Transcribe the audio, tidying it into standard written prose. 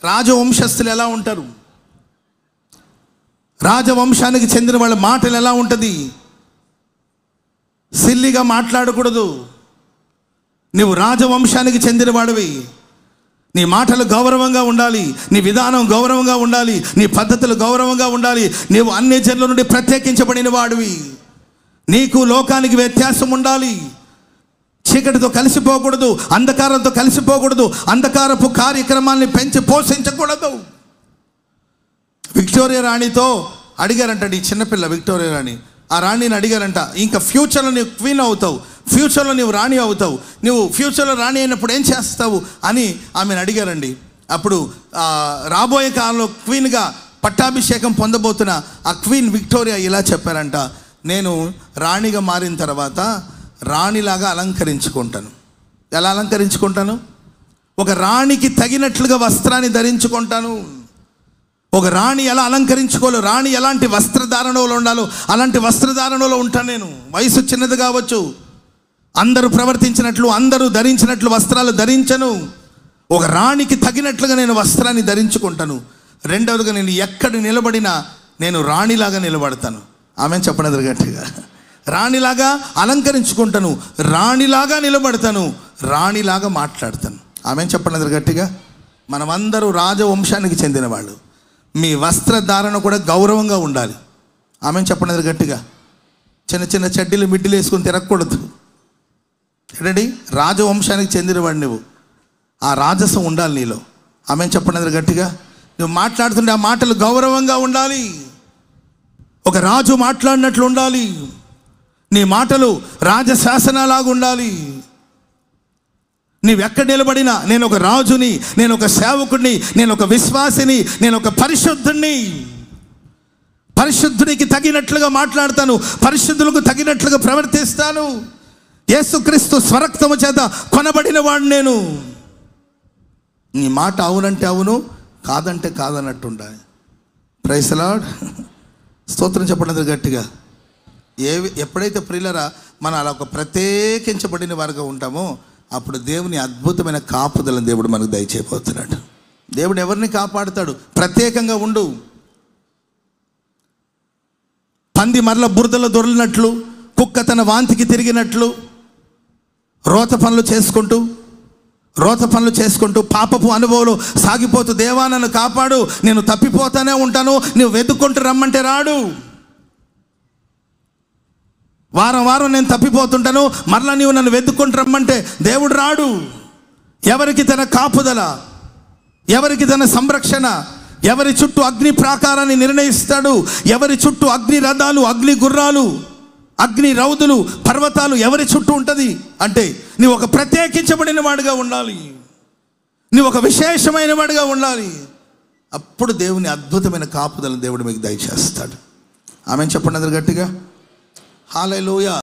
రాజవంశస్థులు ఎలా ఉంటారు, రాజవంశానికి చెందిన వాళ్ళ మాటలు ఎలా ఉంటుంది. సిల్లిగా మాట్లాడకూడదు. నువ్వు రాజవంశానికి చెందిన వాడివి. నీ మాటలు గౌరవంగా ఉండాలి, నీ విధానం గౌరవంగా ఉండాలి, నీ పద్ధతులు గౌరవంగా ఉండాలి. నీవు అన్ని జనుల నుండి ప్రత్యేకించబడిన వాడివి. నీకు లోకానికి వ్యత్యాసం ఉండాలి. చీకటితో కలిసిపోకూడదు, అంధకారంతో కలిసిపోకూడదు, అంధకారపు కార్యక్రమాల్ని పెంచి పోషించకూడదు. విక్టోరియా రాణితో అడిగారంట, ఈ చిన్నపిల్ల విక్టోరియా రాణి, ఆ రాణిని అడిగారంట, ఇంకా ఫ్యూచర్లో నీవు క్వీన్ అవుతావు, ఫ్యూచర్లో నీవు రాణి అవుతావు, నువ్వు ఫ్యూచర్లో రాణి అయినప్పుడు ఏం చేస్తావు అని ఆమెను అడిగారండి. అప్పుడు రాబోయే కాలంలో క్వీన్గా పట్టాభిషేకం పొందబోతున్న ఆ క్వీన్ విక్టోరియా ఇలా చెప్పారంట, నేను రాణిగా మారిన తర్వాత రాణిలాగా అలంకరించుకుంటాను. ఎలా అలంకరించుకుంటాను? ఒక రాణికి తగినట్లుగా వస్త్రాన్ని ధరించుకుంటాను. ఒక రాణి ఎలా అలంకరించుకోవాలో, రాణి ఎలాంటి వస్త్రధారణలో ఉండాలో అలాంటి వస్త్రధారణలో ఉంటాను నేను. వయసు చిన్నది కావచ్చు, అందరూ ప్రవర్తించినట్లు, అందరూ ధరించినట్లు వస్త్రాలు ధరించను. ఒక రాణికి తగినట్లుగా నేను వస్త్రాన్ని ధరించుకుంటాను. రెండవదిగా, నేను ఎక్కడ నిలబడినా నేను రాణిలాగా నిలబడతాను. ఆమె చెప్పనది గట్టిగా, రాణిలాగా అలంకరించుకుంటాను, రాణిలాగా నిలబడతాను, రాణిలాగా మాట్లాడతాను. ఆమె చెప్పనది గట్టిగా. మనమందరూ రాజవంశానికి చెందిన వాళ్ళు. మీ వస్త్రధారణ కూడా గౌరవంగా ఉండాలి. ఆమె చెప్పనది గట్టిగా. చిన్న చిన్న చెడ్డీలు మిడ్డీలు వేసుకొని తిరగకూడదు. ఏంటండి, రాజవంశానికి చెందినవాడు నువ్వు, ఆ రాజసం ఉండాలి నీలో. ఆమె చెప్పనది గట్టిగా. నువ్వు మాట్లాడుతుంటే ఆ మాటలు గౌరవంగా ఉండాలి, ఒక రాజు మాట్లాడినట్లు ఉండాలి. నీ మాటలు రాజశాసనాలాగా ఉండాలి. నీవెక్కడ నిలబడినా నేను ఒక రాజుని, నేను ఒక సేవకుడిని, నేను ఒక విశ్వాసిని, నేను ఒక పరిశుద్ధుడిని. పరిశుద్ధునికి తగినట్లుగా మాట్లాడతాను, పరిశుద్ధులకు తగినట్లుగా ప్రవర్తిస్తాను. యేసుక్రీస్తు స్వరక్తము చేత కొనబడిన వాడు నేను. నీ మాట అవునంటే అవును, కాదంటే కాదన్నట్టు ఉండాలి. Praise the lord. స్తోత్రం చెప్పండి గట్టిగా. ఎప్పుడైతే ప్రియులరా మనం అలా ఒక ప్రత్యేకించబడిన వారుగా ఉంటామో అప్పుడు దేవుని అద్భుతమైన కాపుదలను దేవుడు మనకు దయచేయబోతున్నాడు. దేవుడు ఎవరిని కాపాడుతాడు? ప్రత్యేకంగా ఉండు. పంది మరల బురదలో దొర్లినట్లు, కుక్క తన వాంతికి తిరిగినట్లు రోత పనులు చేసుకుంటూ పాపపు అనుభవంలో సాగిపోతూ, దేవా నన్ను కాపాడు, నేను తప్పిపోతానే ఉంటాను, నువ్వు వెతుక్కుంటూ రమ్మంటే రాడు. వారం వారం నేను తప్పిపోతుంటాను, మరలా నీవు నన్ను వెతుక్కుంటూ రమ్మంటే దేవుడు రాడు. ఎవరికి తన కాపుదల, ఎవరికి తన సంరక్షణ, ఎవరి చుట్టూ అగ్ని ప్రాకారాన్ని నిర్ణయిస్తాడు, ఎవరి చుట్టూ అగ్ని రథాలు, అగ్ని గుర్రాలు, అగ్ని రౌదులు, పర్వతాలు ఎవరి చుట్టూ ఉంటుంది అంటే నీవు ఒక ప్రత్యేకించబడిన వాడిగా ఉండాలి, నీవు ఒక విశేషమైన వాడిగా ఉండాలి. అప్పుడు దేవుని అద్భుతమైన కాపుదలను దేవుడు మీకు దయచేస్తాడు. ఆమె చెప్పండి అందరు గట్టిగా. హల్లెలూయా.